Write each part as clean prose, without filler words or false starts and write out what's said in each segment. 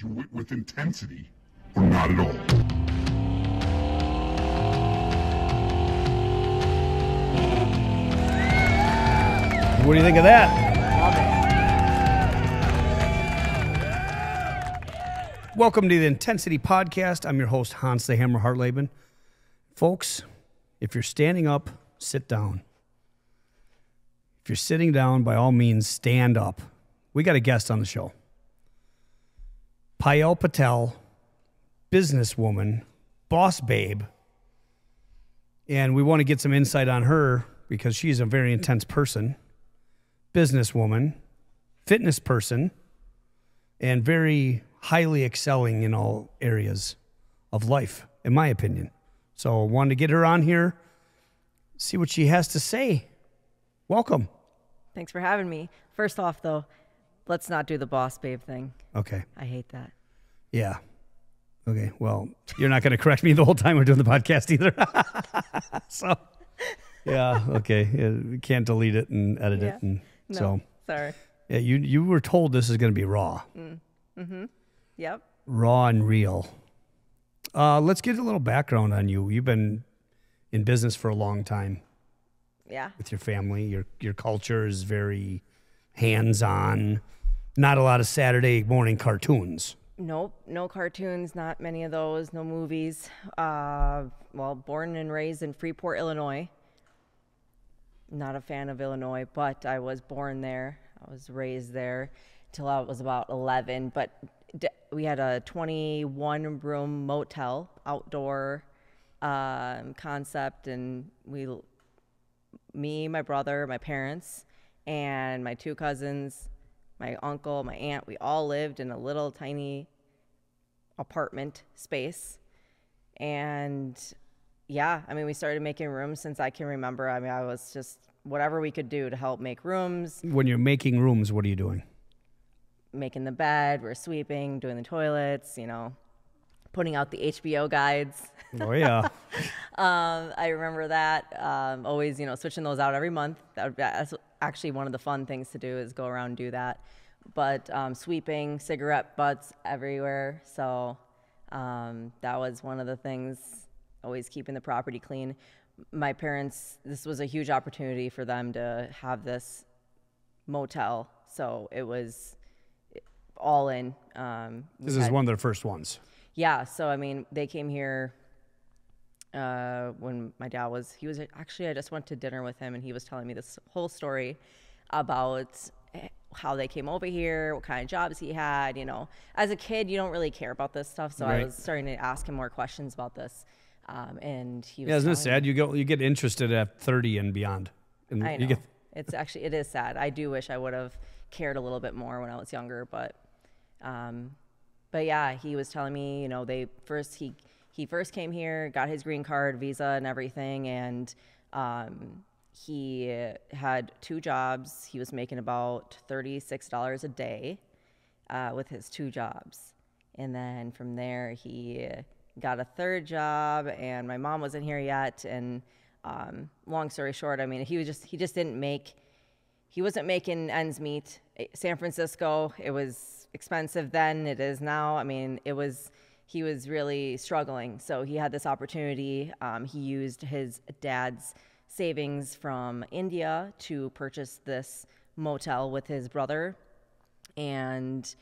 Do it with intensity or not at all. What do you think of that? Welcome to the Intensity Podcast. I'm your host, Hans the Hammer Hartleben. Folks, if you're standing up, sit down. If you're sitting down, by all means, stand up. We got a guest on the show. Payal Patel, businesswoman, boss babe. And we want to get some insight on her because she's a very intense person, businesswoman, fitness person, and very highly excelling in all areas of life, in my opinion. So I wanted to get her on here, see what she has to say. Welcome. Thanks for having me. First off, though, let's not do the boss babe thing. Okay. I hate that. Yeah. Okay. Well, you're not going to correct me the whole time we're doing the podcast either. So, yeah. Okay. Yeah, we can't delete it and edit it. And No, so, sorry. yeah, you were told this is going to be raw. Mm-hmm. Yep. Raw and real. Let's get a little background on you. You've been in business for a long time. Yeah. With your family. Your culture is very hands-on. Not a lot of Saturday morning cartoons. Nope. No cartoons, not many of those, no movies. Well, born and raised in Freeport, Illinois. Not a fan of Illinois, but I was born there. I was raised there till I was about 11. But we had a 21-room motel, outdoor concept, and me, my brother, my parents, and my two cousins, my uncle, my aunt, we all lived in a little tiny apartment space. And yeah, I mean, we started making rooms since I can remember. I mean, I was just whatever we could do to help make rooms. When you're making rooms, what are you doing? Making the bed, we're sweeping, doing the toilets, putting out the HBO guides. Oh, yeah. I remember that. Always, switching those out every month. That's actually one of the fun things to do is go around and do that. But sweeping, cigarette butts everywhere. So that was one of the things, always keeping the property clean. My parents, this was a huge opportunity for them to have this motel. So it was all in. This is one of their first ones. Yeah. So, I mean, they came here when my dad actually, I just went to dinner with him and he was telling me this whole story about how they came over here, what kind of jobs he had. As a kid, you don't really care about this stuff. So Right. I was starting to ask him more questions about this. And he was Yeah, isn't it sad? me, You get interested at 30 and beyond. And I you know. It is sad. I do wish I would have cared a little bit more when I was younger, but yeah, he was telling me, he first came here, got his green card, visa and everything. And, he had 2 jobs. He was making about $36 a day, with his 2 jobs. And then from there, he got a 3rd job, and my mom wasn't here yet. And, long story short, I mean, he wasn't making ends meet. San Francisco, it was expensive then, it is now. I mean, he was really struggling. So he had this opportunity. He used his dad's savings from India to purchase this motel with his brother. And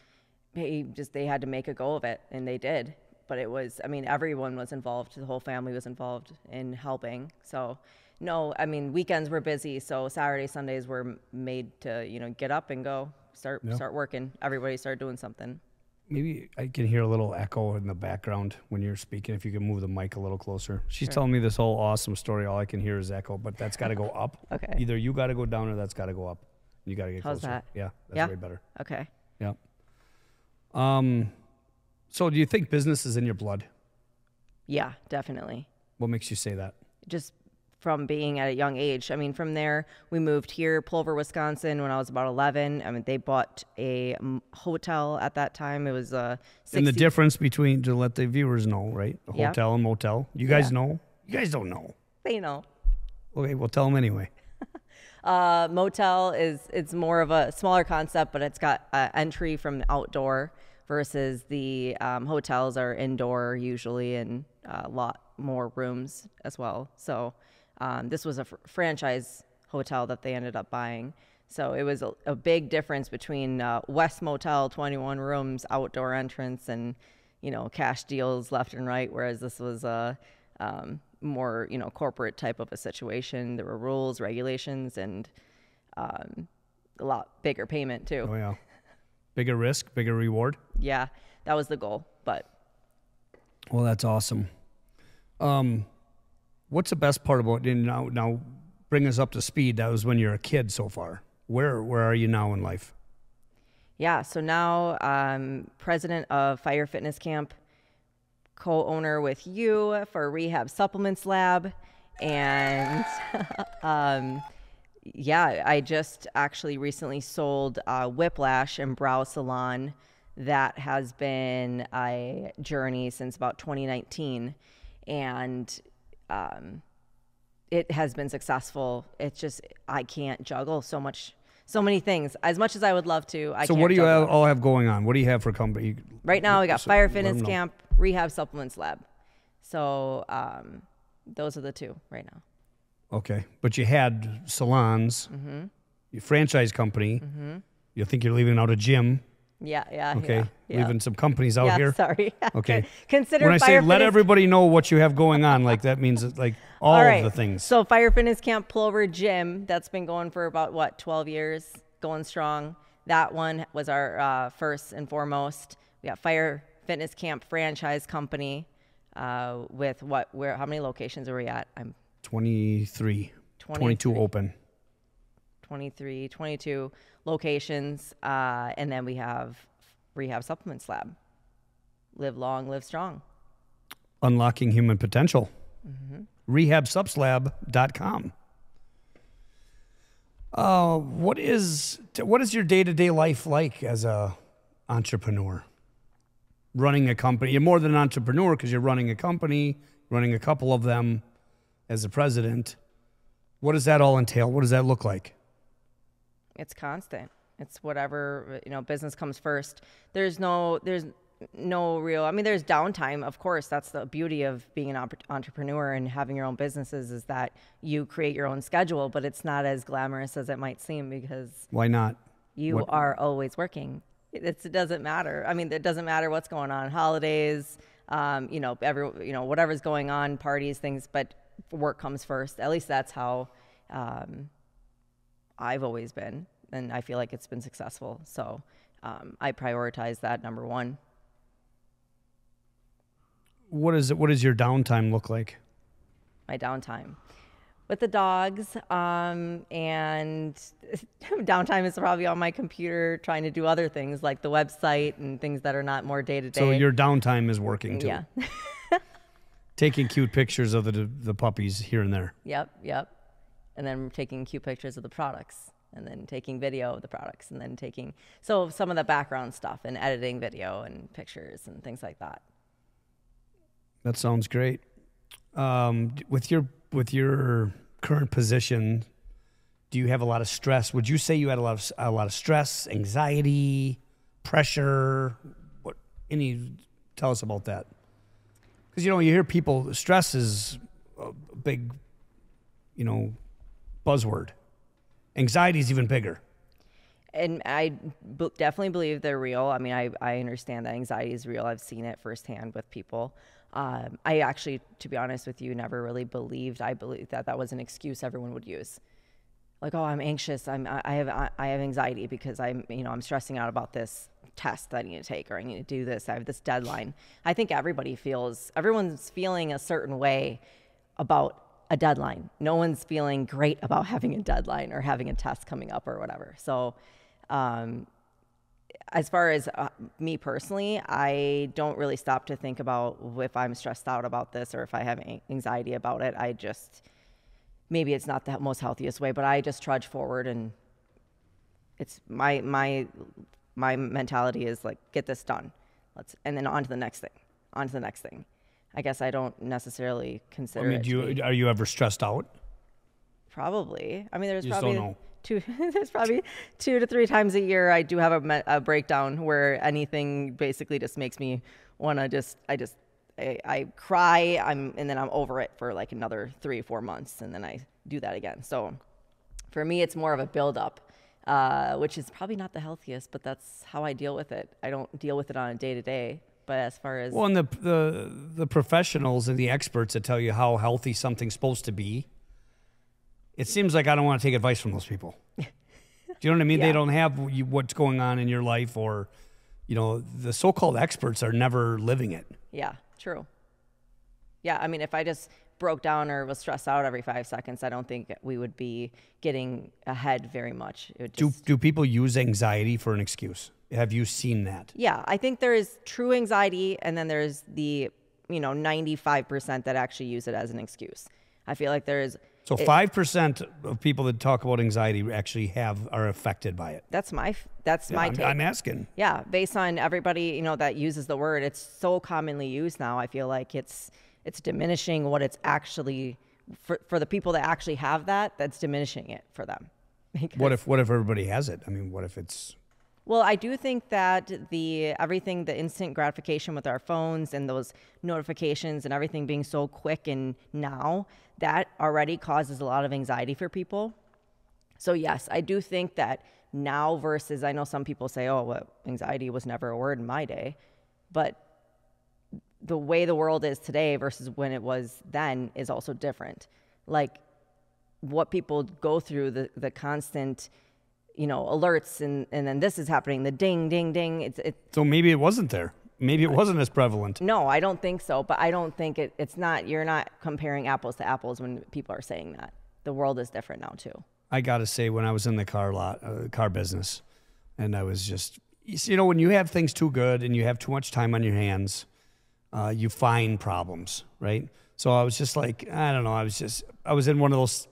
they had to make a go of it, and they did. But everyone was involved. The whole family was involved in helping. So, no, I mean, weekends were busy. So Saturday, Sundays were made to, get up and go, start working. Everybody started doing something. Maybe I can hear a little echo in the background when you're speaking. If you can move the mic a little closer. She's telling me this whole awesome story. All I can hear is echo, but that's got to go up. Okay. Either you got to go down or that's got to go up. You got to get How's closer. that? Yeah, that's way better. Okay. Yeah. So do you think business is in your blood? Yeah, definitely. What makes you say that? Just from being at a young age. I mean, from there, we moved here, Plover, Wisconsin, when I was about 11. I mean, they bought a hotel at that time. It was a 60... And the difference between, to let the viewers know, right? A hotel and motel. You guys know? You guys don't know. They know. Okay, well, tell them anyway. Motel it's more of a smaller concept, but it's got entry from outdoor versus the hotels are indoor usually and a lot more rooms as well. So this was a franchise hotel that they ended up buying. So it was a big difference between West Motel, 21 rooms, outdoor entrance, and, you know, cash deals left and right, whereas this was a more, you know, corporate type of a situation. There were rules, regulations, and a lot bigger payment too. Oh, yeah. Bigger risk, bigger reward. Yeah, that was the goal. But well, that's awesome. What's the best part about it? Now bring us up to speed. That was when you're a kid so far. Where are you now in life? Yeah, so now I'm president of Fire Fitness Camp, co-owner with you for Rehab Supplements Lab, and yeah, I just actually recently sold Whiplash and Brow Salon. That has been a journey since about 2019, and it has been successful. It's just I can't juggle so many things as much as I would love to. So what do you all have going on? What do you have for company? Right now we got Fire Fitness Camp, Rehab Supplements Lab. So those are the two right now. Okay, but you had salons, your franchise company. You think you're leaving out a gym? Yeah. Okay, yeah. leaving some companies out here. Sorry. Okay. Consider when I say Fire let Fitness everybody know what you have going on, like that means like all of the things. So Fire Fitness Camp Plover Gym, that's been going for about 12 years, going strong. That one was our first and foremost. We got Fire Fitness Camp Franchise Company with how many locations are we at? I'm 23. 22 open. 22 locations. And then we have Rehab Supplements Lab. Live long, live strong. Unlocking human potential. Rehabsubslab.com. What is your day-to-day life like as a entrepreneur? Running a company. You're more than an entrepreneur because you're running a company, running a couple of them as the president. What does that all entail? What does that look like? It's constant. It's whatever, you know, business comes first. There's no real, I mean, there's downtime. Of course, that's the beauty of being an entrepreneur and having your own businesses is that you create your own schedule, but it's not as glamorous as it might seem because why not? You are always working. It doesn't matter. I mean, it doesn't matter what's going on, holidays, whatever's going on, parties, things, but work comes first. At least that's how I've always been, and I feel like it's been successful. So I prioritize that number one. What does your downtime look like? My downtime with the dogs, and downtime is probably on my computer trying to do other things like the website and things that are not more day to day. So your downtime is working too. Yeah. Taking cute pictures of the puppies here and there. Yep. And then taking cute pictures of the products, and then taking video of the products, and then so some of the background stuff and editing video and pictures and things like that. That sounds great. With your current position, do you have a lot of stress? Would you say you had a lot of stress, anxiety, pressure? Tell us about that. Because you hear people, stress is a big, buzzword. Anxiety is even bigger. And I definitely believe they're real. I mean, I understand that anxiety is real. I've seen it firsthand with people. I actually, to be honest with you, never really believed. I believed that was an excuse everyone would use. Like, oh, I'm anxious. I have anxiety because I'm stressing out about this test that I need to take, or I need to do this. I have this deadline. I think everyone's feeling a certain way about a deadline. No one's feeling great about having a deadline or having a test coming up or whatever. So, as far as me personally, I don't really stop to think about if I'm stressed out about this or if I have anxiety about it. Maybe it's not the most healthiest way, but I just trudge forward, and it's my mentality is like, get this done. And then on to the next thing. I guess I don't necessarily consider it. Are you ever stressed out? Probably. I mean, there's you probably. Just don't know. there's probably 2 to 3 times a year I do have a breakdown where anything basically just makes me want to I cry, and then I'm over it for like another 3 or 4 months, and then I do that again. So for me, it's more of a buildup, which is probably not the healthiest, but that's how I deal with it. I don't deal with it on a day-to-day, but as far as... Well, and the professionals and the experts that tell you how healthy something's supposed to be, it seems like I don't want to take advice from those people. Do you know what I mean? Yeah. They don't have what's going on in your life, or, the so-called experts are never living it. Yeah, true. Yeah, I mean, if I just broke down or was stressed out every 5 seconds, I don't think we would be getting ahead very much. It would just... Do people use anxiety for an excuse? Have you seen that? Yeah, I think there is true anxiety, and then there's the 95% that actually use it as an excuse. I feel like there is... So 5% of people that talk about anxiety actually are affected by it. That's my take. I'm asking. Yeah, based on everybody that uses the word, it's so commonly used now. I feel like it's diminishing what it's actually for the people that actually have that. That's diminishing it for them. What if everybody has it? I mean, what if it's... Well, I do think that the instant gratification with our phones and those notifications and everything being so quick and now, that already causes a lot of anxiety for people. So yes, I do think that now versus, I know some people say, oh, well, anxiety was never a word in my day, but the way the world is today versus when it was then is also different. Like what people go through, the constant, alerts, and then this is happening, the ding, ding, ding. So maybe it wasn't there. Maybe it wasn't as prevalent. No, I don't think so. But I don't think it's not, you're not comparing apples to apples when people are saying that. The world is different now too. I got to say, when I was in the car business, and I was just, when you have things too good and you have too much time on your hands, you find problems, right? So I was just like, I don't know. I was in one of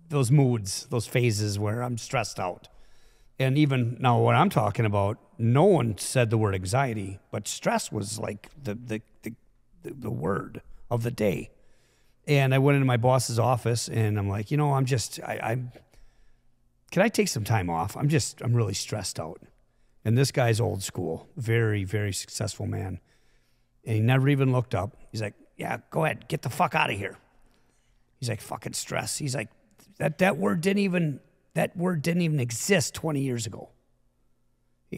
those moods, those phases where I'm stressed out. And even now what I'm talking about, no one said the word anxiety, but stress was like the word of the day. And I went into my boss's office and I'm like, can I take some time off? I'm really stressed out. And this guy's old school, very, very successful man. And he never even looked up. He's like, yeah, go ahead, get the fuck out of here. He's like, fucking stress. He's like, that word didn't even exist 20 years ago.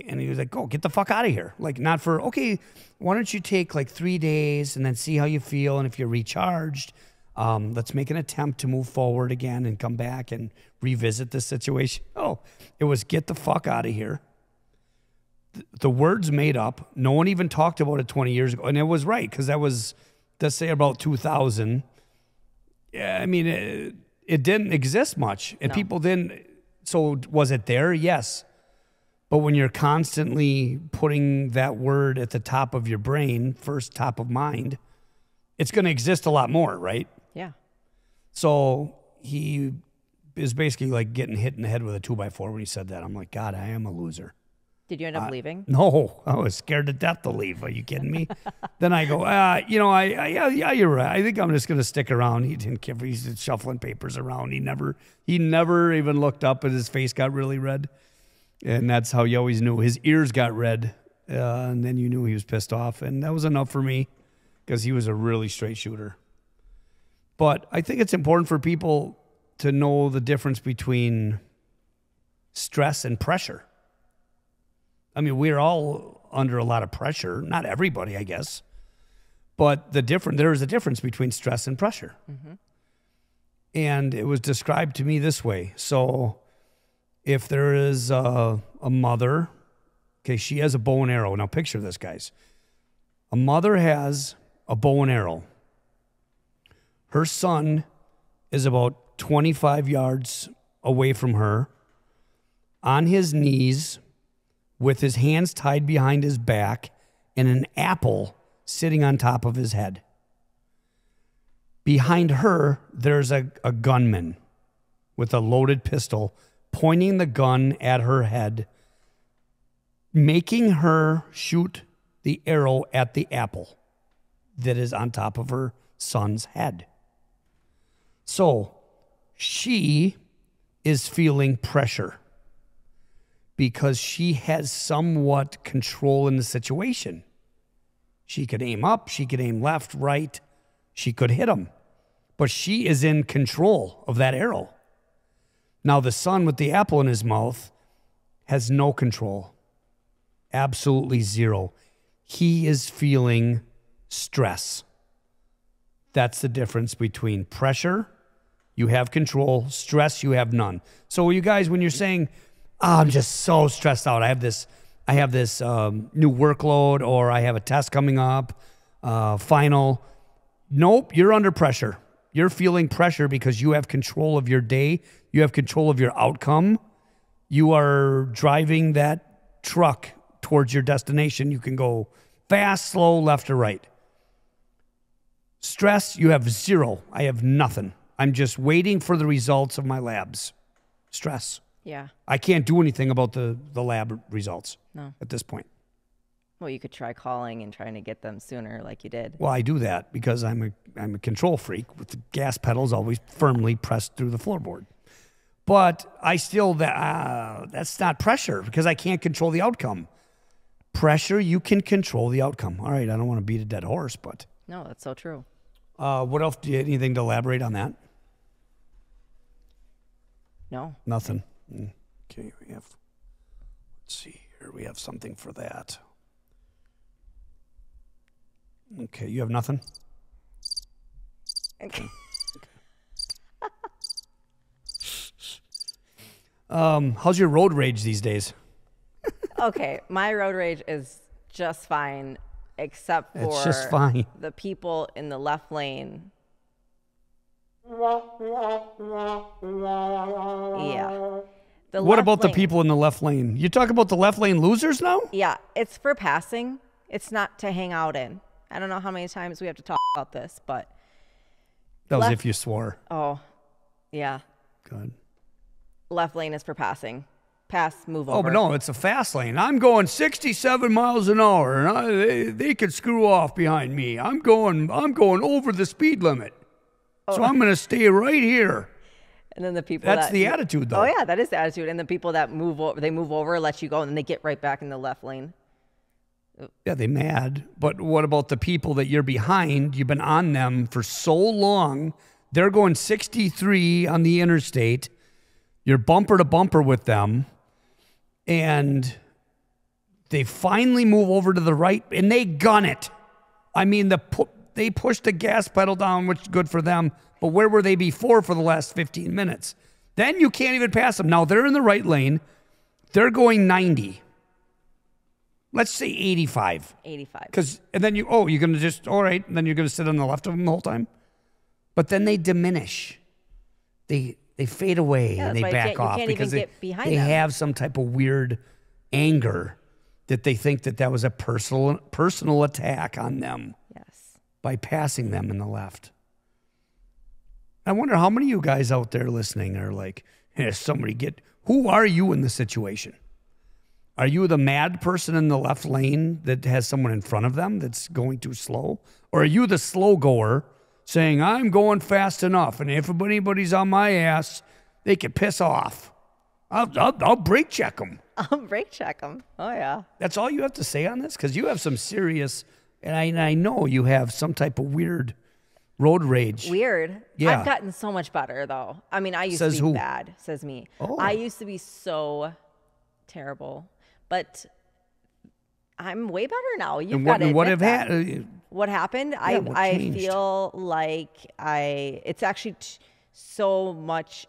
And he was like, go get the fuck out of here. Like, not for, okay, why don't you take like 3 days and then see how you feel, and if you're recharged, let's make an attempt to move forward again and come back and revisit this situation. Oh, it was get the fuck out of here. The word's made up. No one even talked about it 20 years ago. And it was right, because that was, let's say, about 2000. Yeah, I mean, it didn't exist much. And people didn't. So was it there? Yes. But when you're constantly putting that word at the top of your brain, first top of mind, it's going to exist a lot more, right? Yeah. So he is basically like getting hit in the head with a 2x4 when he said that. I'm like, God, I am a loser. Did you end up leaving? No, I was scared to death to leave. Are you kidding me? Then I go, yeah, you're right. I think I'm just going to stick around. He didn't care. He's just shuffling papers around. He never even looked up, and his face got really red. And that's how you always knew. His ears got red, and then you knew he was pissed off. And that was enough for me, because he was a really straight shooter. But I think it's important for people to know the difference between stress and pressure. I mean, we're all under a lot of pressure. Not everybody, I guess. But there is a difference between stress and pressure. Mm-hmm. And it was described to me this way. So if there is a mother, okay, she has a bow and arrow. Now picture this, guys. A mother has a bow and arrow. Her son is about 25 yards away from her, on his knees, with his hands tied behind his back, and an apple sitting on top of his head. Behind her, there's a gunman with a loaded pistol pointing the gun at her head, making her shoot the arrow at the apple that is on top of her son's head. So she is feeling pressure because she has somewhat control in the situation. She could aim up, she could aim left, right, she could hit him. But she is in control of that arrow. Now the son with the apple in his mouth has no control. Absolutely zero. He is feeling stress. That's the difference between pressure, you have control, stress, you have none. So you guys, when you're saying, I'm just so stressed out, I have this new workload, or I have a test coming up, final. Nope, you're under pressure. You're feeling pressure because you have control of your day. You have control of your outcome. You are driving that truck towards your destination. You can go fast, slow, left or right. Stress, you have zero. I have nothing. I'm just waiting for the results of my labs. Stress. Yeah. I can't do anything about the lab results at this point. Well, you could try calling and trying to get them sooner like you did. Well, I do that because I'm a control freak with the gas pedals always firmly pressed through the floorboard. But I still, that's not pressure because I can't control the outcome. Pressure, you can control the outcome. All right, I don't want to beat a dead horse, but. No, that's so true. What else? Do you have anything to elaborate on that? No. Nothing. Okay, let's see here. We have something for that. Okay, you have nothing? Okay. How's your road rage these days? Okay, my road rage is just fine, except for It's just fine. the people in the left lane. Yeah. What about the people in the left lane? You talk about the left lane losers now? Yeah, it's for passing. It's not to hang out in. I don't know how many times we have to talk about this, but. That was if you swore. Oh, yeah. Good. Left lane is for passing. Pass, move over. Oh, but no, it's a fast lane. I'm going 67 miles an hour, and they could screw off behind me. I'm going over the speed limit. So I'm going to stay right here. And then the people That's the attitude, though. Oh, yeah, that is the attitude. And the people that move over, let you go, and then they get right back in the left lane. Yeah, they mad. But what about the people that you're behind? You've been on them for so long. They're going 63 on the interstate. You're bumper to bumper with them. And they finally move over to the right, and they gun it. I mean, they pushed the gas pedal down, which is good for them. But where were they before for the last 15 minutes? Then you can't even pass them. Now, they're in the right lane. They're going 90. Let's say 85. 85. And then you're going to just, all right, and then you're going to sit on the left of them the whole time? But then they diminish. They fade away and they back off because they have some type of weird anger that they think that was a personal attack on them. Yes. By passing them in the left. I wonder how many of you guys out there listening are like, hey, who are you in the situation? Are you the mad person in the left lane that has someone in front of them that's going too slow? Or are you the slow goer saying, I'm going fast enough, and if anybody's on my ass, they can piss off. I'll brake check them. I'll brake check them. Oh, yeah. That's all you have to say on this? Because you have some serious, and I know you have some type of weird road rage. Weird. Yeah. I've gotten so much better, though. I mean, I used to be bad, says me. Oh. I used to be so terrible, but I'm way better now. You've got to admit that. What happened? Yeah, what I changed? feel like it's actually so much,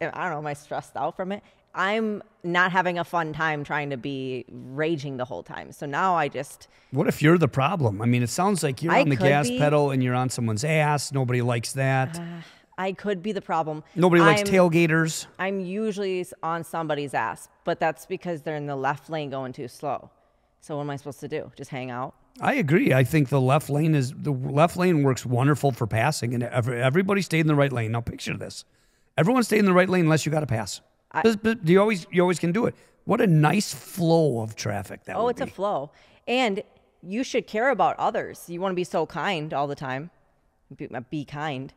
I don't know, am I stressed out from it? I'm not having a fun time trying to be raging the whole time. So now I just... What if you're the problem? I mean, it sounds like you're on the gas pedal and you're on someone's ass. Nobody likes that. I could be the problem. Nobody likes tailgaters. I'm usually on somebody's ass, but that's because they're in the left lane going too slow. So what am I supposed to do? Just hang out? I agree. I think the left lane works wonderful for passing, and everybody stayed in the right lane. Now picture this: everyone stayed in the right lane unless you got to pass. You always can do it. What a nice flow of traffic that would be. Oh, it's a flow, and you should care about others. You want to be so kind all the time. Be kind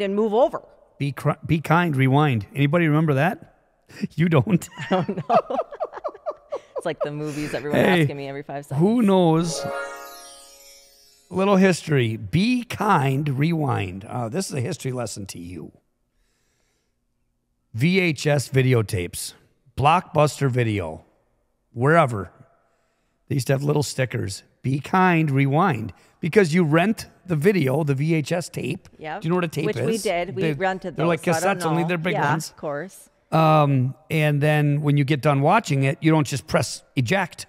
and move over. Be kind, rewind. Anybody remember that? You don't. I don't know. It's like the movies everyone's asking me every 5 seconds. Who knows? Little history. Be kind, rewind. This is a history lesson to you. VHS videotapes, Blockbuster Video, wherever. They used to have little stickers. Be kind, rewind. Because you rent the video, the VHS tape. Yeah. Do you know what a tape Which is? we did. We rented those. They're like cassettes, only they're big ones. Of course. And then when you get done watching it, you don't just press eject,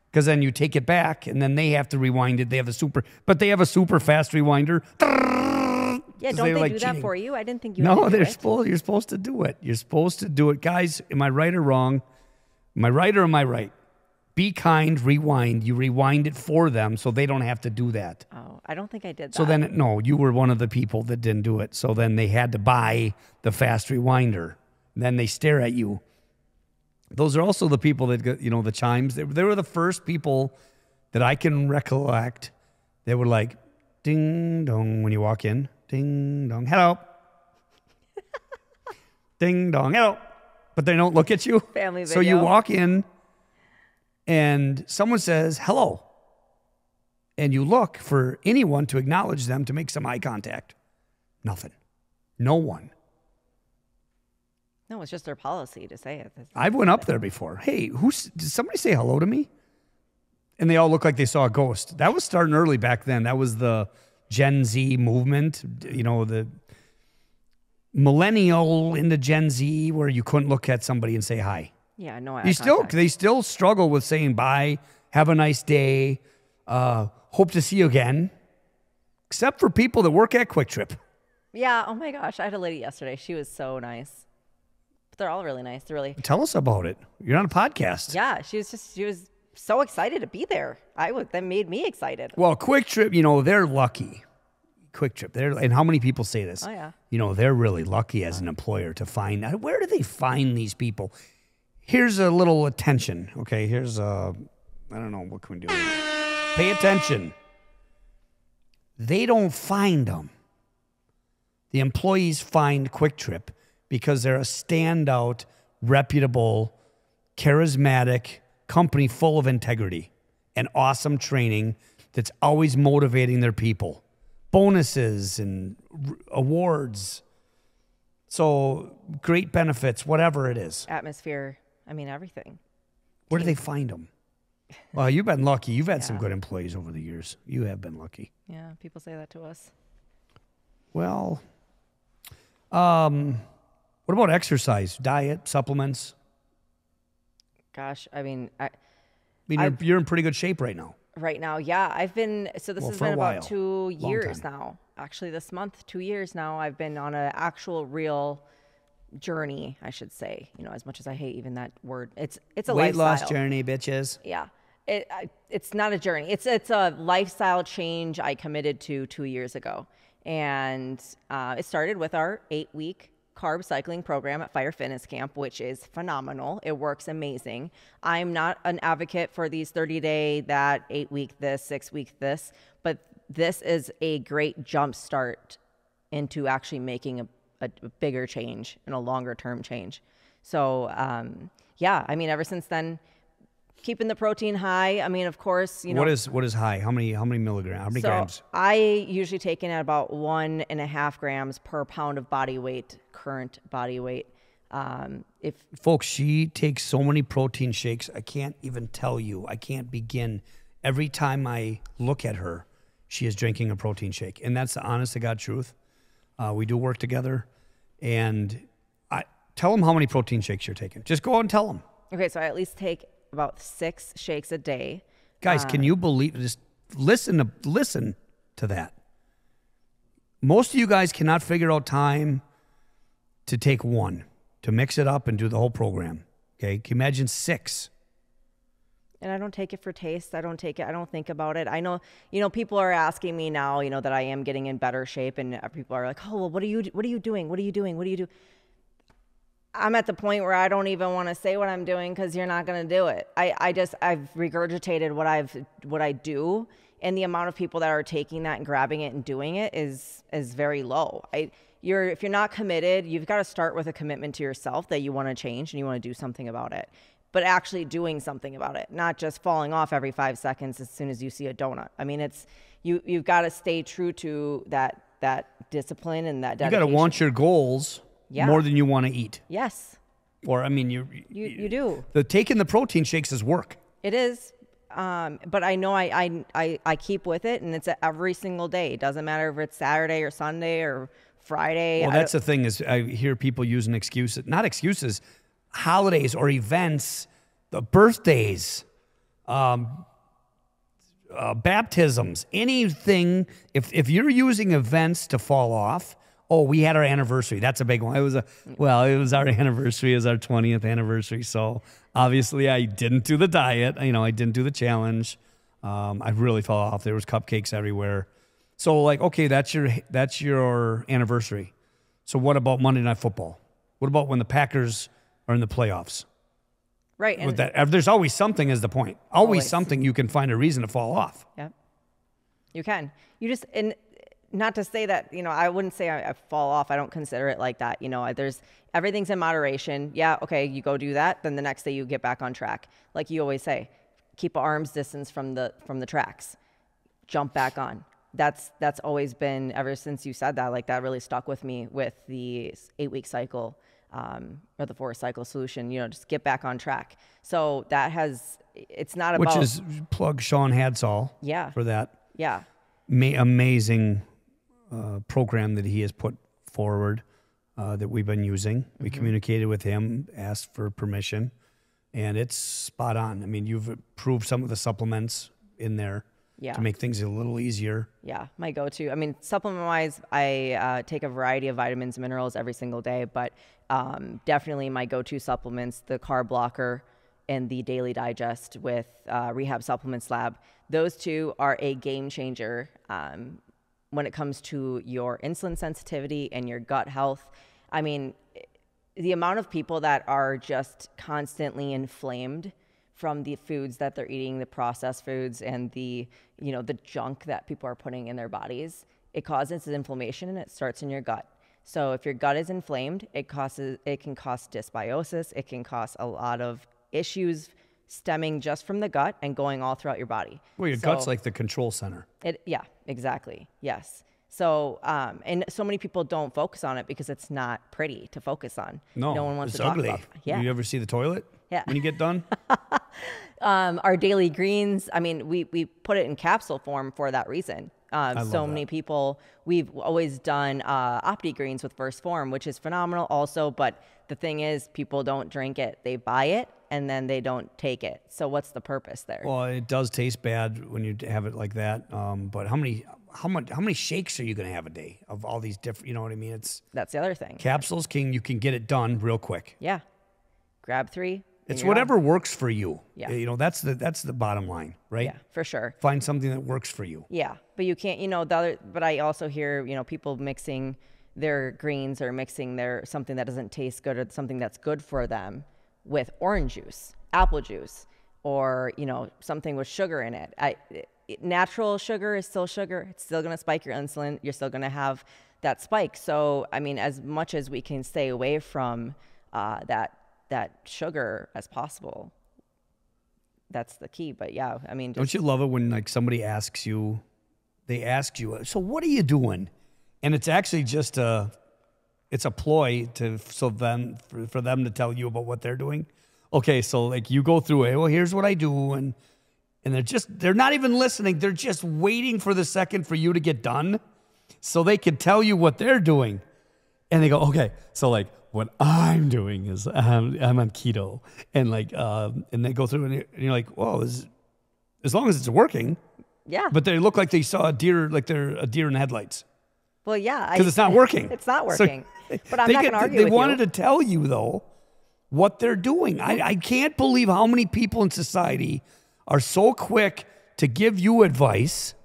because then you take it back, and then they have to rewind it. They have a super fast rewinder. Yeah, don't they like do cheating. that for you? I didn't think you. No, had to do you're supposed to do it. You're supposed to do it, guys. Am I right or wrong? Am I right or am I right? Be kind, rewind. You rewind it for them so they don't have to do that. Oh, I don't think I did that. So then, no, you were one of the people that didn't do it. So then they had to buy the fast rewinder. Then they stare at you. Those are also the people that, the chimes. They were the first people that I can recollect. They were like, ding dong when you walk in. Ding dong, hello. Ding dong, hello. But they don't look at you. Family video. So you walk in and someone says, hello. And you look for anyone to acknowledge them, to make some eye contact. Nothing. No one. No, it's just their policy to say it. I went up there before. Hey, did somebody say hello to me? And they all looked like they saw a ghost. That was starting early back then. That was the Gen Z movement, the millennial into Gen Z, where you couldn't look at somebody and say hi. Yeah, no. They still struggle with saying bye, have a nice day, hope to see you again, except for people that work at Quick Trip. Yeah. Oh my gosh, I had a lady yesterday. She was so nice. But they're all really nice. They're really. Tell us about it. You're on a podcast. Yeah, she was so excited to be there. That made me excited. Well, Quick Trip, they're lucky. Quick Trip, and how many people say this? Oh yeah. They're really lucky as an employer to find. Where do they find these people? Here's a little attention. Okay, here's I don't know, what can we do? Pay attention. They don't find them. The employees find Quick Trip because they're a standout, reputable, charismatic company full of integrity and awesome training that's always motivating their people. Bonuses and awards. So great benefits, whatever it is. Atmosphere. I mean, everything. Where do they find them? Well, you've been lucky. You've had some good employees over the years. You have been lucky. Yeah, people say that to us. Well, what about exercise, diet, supplements? Gosh, I mean, you're in pretty good shape right now. Right now, yeah. I've been, so this has been about 2 years time. now. Actually, this month, 2 years now, I've been on an actual real journey, I should say. As much as I hate even that word. It's a weight lifestyle. loss journey, bitches. Yeah. It's not a journey. It's a lifestyle change I committed to 2 years ago. And it started with our 8-week carb cycling program at Fire Fitness Camp, which is phenomenal. It works amazing. I'm not an advocate for these 30-day, that 8-week this, 6-week this, but this is a great jump start into actually making a bigger change and a longer term change. So, ever since then, keeping the protein high. I mean, of course, What is high? How many milligrams? How many grams? I usually take in at about 1.5 grams per pound of body weight, current body weight. Folks, she takes so many protein shakes. I can't even tell you. I can't begin. Every time I look at her, she is drinking a protein shake, and that's the honest to God truth. We do work together, and I tell them how many protein shakes you're taking. Just go out and tell them. Okay, so I at least take about 6 shakes a day. Guys, can you believe? Just listen to that. Most of you guys cannot figure out time to take one, to mix it up and do the whole program. Okay, can you imagine 6? And I don't take it for taste. I don't think about it. I know, people are asking me now, that I am getting in better shape, and people are like, oh, well, what are you doing? What are you doing? What do you do? I'm at the point where I don't even want to say what I'm doing because you're not going to do it. I've regurgitated what I do, And the amount of people that are taking that and grabbing it and doing it is very low. If you're not committed, you've got to start with a commitment to yourself that you want to change and you want to do something about it, but actually doing something about it, not just falling off every 5 seconds as soon as you see a donut. I mean, you've got to stay true to that discipline and that dedication. You got to want your goals more than you want to eat. Yes. Or, I mean, you do. Taking the protein shakes is work. It is. But I know I keep with it, and it's every single day. It doesn't matter if it's Saturday or Sunday or Friday. Well, that's the thing is I hear people using not excuses, holidays or events, the birthdays, baptisms, anything. If you're using events to fall off, we had our anniversary. That's a big one. It was our anniversary. It was our 20th anniversary. So obviously I didn't do the diet. I didn't do the challenge. I really fell off. There was cupcakes everywhere. So like, okay, that's your anniversary. So what about Monday Night Football? What about when the Packers are in the playoffs? Right. And there's always something is the point. Always something you can find a reason to fall off. Yep. You can. And not to say that, I wouldn't say I fall off. I don't consider it like that. Everything's in moderation. Yeah. Okay. You go do that. Then the next day you get back on track. Like you always say, keep an arm's distance from the tracks, jump back on. That's always been, ever since you said that, like that really stuck with me with the 8-week cycle, or the 4-cycle solution, just get back on track. So it's not about. Which is plug Sean Hadsall. Yeah. For that. Yeah. Amazing program that he has put forward that we've been using. We communicated with him, asked for permission, and it's spot on. I mean, you've approved some of the supplements in there to make things a little easier. Yeah, my go-to. I mean, supplement-wise, I take a variety of vitamins and minerals every single day, but definitely my go-to supplements, the Carb Blocker and the Daily Digest with Rehab Supplements Lab. Those two are a game changer when it comes to your insulin sensitivity and your gut health. I mean, the amount of people that are just constantly inflamed from the foods that they're eating, the processed foods and the junk that people are putting in their bodies, it causes inflammation and it starts in your gut. So if your gut is inflamed, it can cause dysbiosis. It can cause a lot of issues stemming just from the gut and going all throughout your body. Well, your gut's like the control center. Yeah, exactly. Yes. So, and so many people don't focus on it because it's not pretty to focus on. No one wants to talk about it. Yeah. You ever see the toilet? Yeah. When you get done? Our daily greens, I mean, we put it in capsule form for that reason. So many people, we've always done Opti greens with First Form, which is phenomenal also. But the thing is, people don't drink it. They buy it and then they don't take it. So what's the purpose there? Well, it does taste bad when you have it like that. But how many shakes are you going to have a day of all these different, you know what I mean? That's the other thing. Capsules, you can get it done real quick. Yeah. Grab 3. It's whatever works for you. Yeah. That's the bottom line, right? Yeah, for sure. Find something that works for you. Yeah. But you can't, but I also hear, people mixing their greens or mixing something that doesn't taste good or something that's good for them with orange juice, apple juice, or, something with sugar in it. Natural sugar is still sugar. It's still going to spike your insulin. You're still going to have that spike. So, I mean, as much as we can stay away from that sugar as possible, that's the key. But yeah, I mean, don't you love it when like somebody asks you, so what are you doing? And it's actually just it's a ploy for them to tell you about what they're doing. Okay, so like you go through it. Well, here's what I do, and they're not even listening. They're just waiting for the second for you to get done, so they can tell you what they're doing. And they go, okay, so like what I'm doing is I'm on keto, and like and they go through and you're like, well, as long as it's working, yeah. But they look like they saw a deer, like they're a deer in the headlights. Well, yeah, because it's not working. It's not working. So but I'm not going to argue with you. They wanted to tell you though what they're doing. I can't believe how many people in society are so quick to give you advice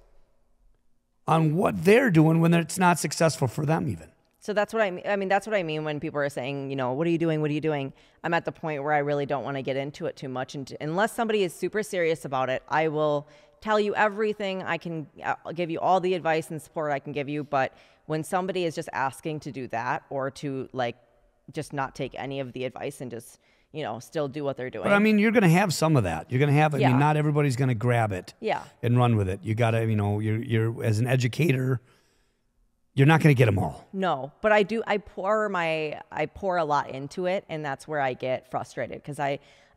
on what they're doing when it's not successful for them even. So that's what I mean. I mean, that's what I mean when people are saying, what are you doing? What are you doing? I'm at the point where I really don't want to get into it too much. And unless somebody is super serious about it, I will tell you everything. I'll give you all the advice and support I can give you. But when somebody is just asking to do that, or to like just not take any of the advice and just, still do what they're doing. But I mean, you're going to have some of that. You're going to have, I mean, not everybody's going to grab it and run with it. You got to, you're as an educator, you're not going to get them all. No, but I pour a lot into it, and that's where I get frustrated, because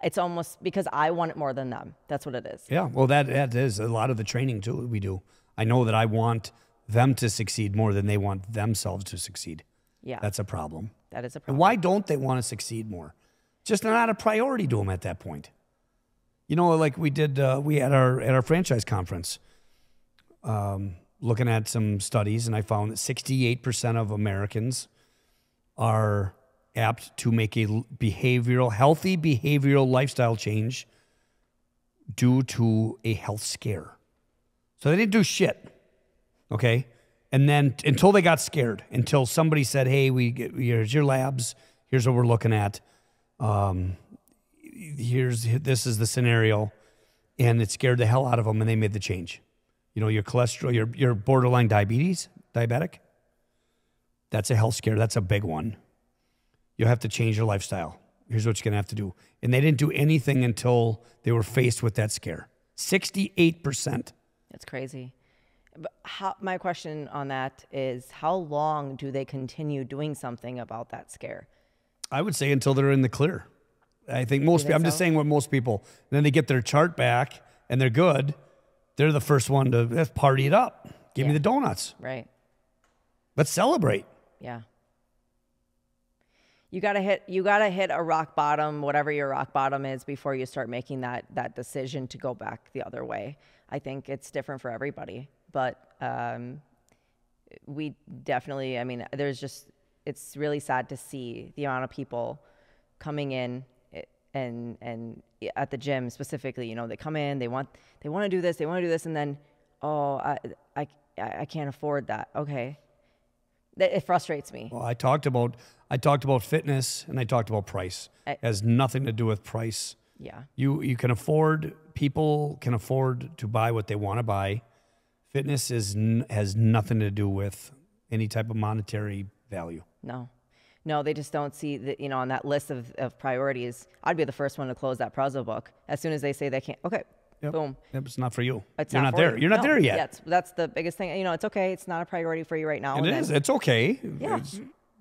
it's almost because I want it more than them. That's what it is. Yeah, well, that is a lot of the training too we do. I know that I want them to succeed more than they want themselves to succeed. Yeah. That's a problem. That is a problem. And why don't they want to succeed more? Just not a priority to them at that point. Like we did, we had at our franchise conference, looking at some studies, and I found that 68% of Americans are apt to make a healthy behavioral lifestyle change due to a health scare. So they didn't do shit, okay? And then until they got scared, until somebody said, hey, here's your labs, here's what we're looking at, this is the scenario, and it scared the hell out of them, and they made the change. Your cholesterol, your borderline diabetic, that's a health scare. That's a big one. You'll have to change your lifestyle. Here's what you're going to have to do. And they didn't do anything until they were faced with that scare. 68%. That's crazy. But my question on that is, how long do they continue doing something about that scare? I would say until they're in the clear. I think I'm just saying what most people, and then they get their chart back and they're good. They're the first one to, let's party it up. Give me the donuts. Right. Let's celebrate. Yeah. You gotta hit a rock bottom, whatever your rock bottom is, before you start making that decision to go back the other way. I think it's different for everybody, but we definitely, it's really sad to see the amount of people coming in and at the gym specifically, they come in, they want to do this, and then, I can't afford that. Okay. It frustrates me. Well, I talked about fitness, and I talked about price. It has nothing to do with price. Yeah. People can afford to buy what they want to buy. Fitness has nothing to do with any type of monetary value. No, they just don't see that, on that list of priorities. I'd be the first one to close that puzzle book as soon as they say they can't. Okay. Yep. Boom. Yep, it's not for you. You're not there. You're not there yet. Yeah, that's the biggest thing. It's okay. It's not a priority for you right now. It is. It's okay. Yeah.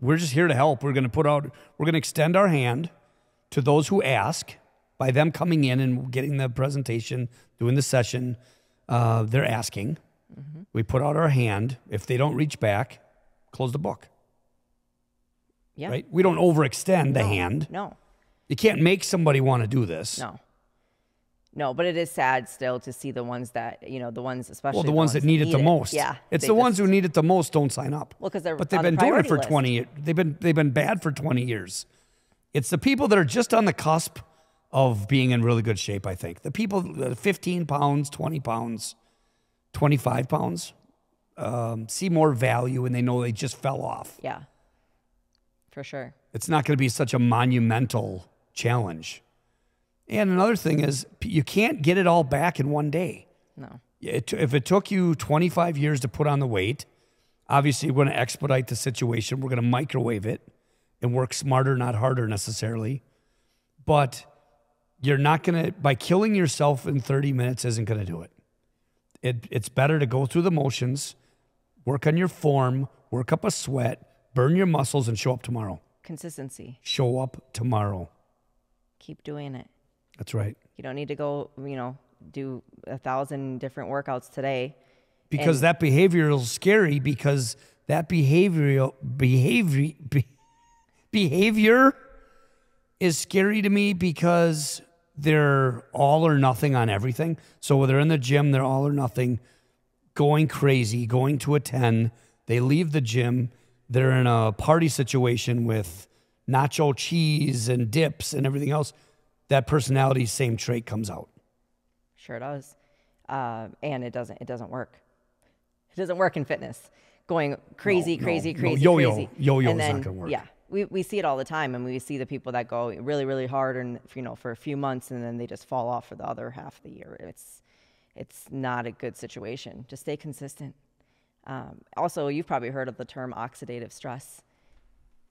We're just here to help. We're going to extend our hand to those who ask by them coming in and getting the presentation, doing the session. They're asking. Mm-hmm. We put out our hand. If they don't reach back, close the book. Yeah. Right? We don't overextend the hand. No. You can't make somebody want to do this. No, but it is sad still to see the ones that, the ones especially. Well, the ones that need it the most. Yeah. It's the ones who need it the most don't sign up. Well, because they're But they've been doing it for 20 years. They've been bad for 20 years. It's the people that are just on the cusp of being in really good shape, I think. The people, 15 pounds, 20 pounds, 25 pounds, see more value, and they know they just fell off. Yeah, for sure. It's not going to be such a monumental challenge. And another thing is, you can't get it all back in one day. No. If it took you 25 years to put on the weight, obviously we're going to expedite the situation. We're going to microwave it and work smarter, not harder necessarily. But you're not going to, by killing yourself in 30 minutes isn't going to do it. It's better to go through the motions, work on your form, work up a sweat, burn your muscles, and show up tomorrow. Consistency. Show up tomorrow. Keep doing it. That's right. You don't need to go, do 1,000 different workouts today. Because that behavior is scary, because that behavior is scary to me, because they're all or nothing on everything. So when they're in the gym, they're all or nothing, going crazy, going to a 10. They leave the gym. They're in a party situation with nacho cheese and dips and everything else. That personality, same trait comes out. Sure does. And it doesn't work. It doesn't work in fitness. Going crazy. Yo-yo's not going to work. Yeah. We see it all the time, and we see the people that go really, really hard and for a few months, and then they just fall off for the other half of the year. it's not a good situation. Just stay consistent. Also, you've probably heard of the term oxidative stress.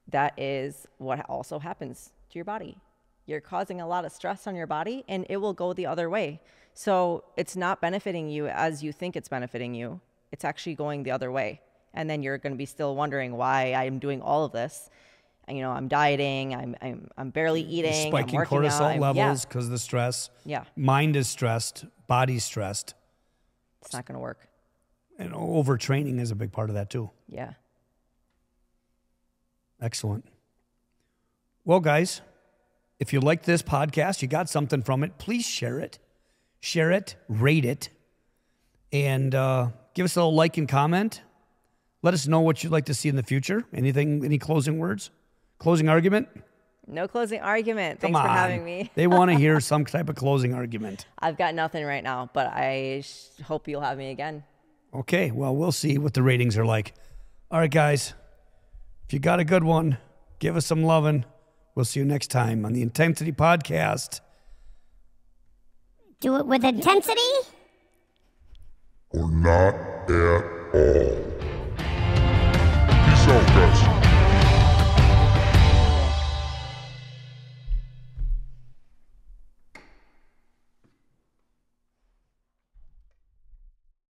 That is what also happens to your body. You're causing a lot of stress on your body, and it will go the other way. So it's not benefiting you as you think it's benefiting you. It's actually going the other way. And then you're going to be still wondering why I'm doing all of this. You know, I'm dieting, I'm barely eating, spiking I'm working cortisol out, levels because of the stress. Yeah. Mind is stressed, body's stressed. It's not going to work. And overtraining is a big part of that too. Yeah. Excellent. Well, guys, if you like this podcast, you got something from it, please share it. Share it, rate it, and give us a little like and comment. Let us know what you'd like to see in the future. Anything, any closing words? Closing argument? No closing argument. Come Thanks on. for having me. They want to hear some type of closing argument. I've got nothing right now, but I hope you'll have me again. Okay, well, we'll see what the ratings are like. All right, guys, if you got a good one, give us some loving. We'll see you next time on the Intensity Podcast. Do it with intensity? Or not at all.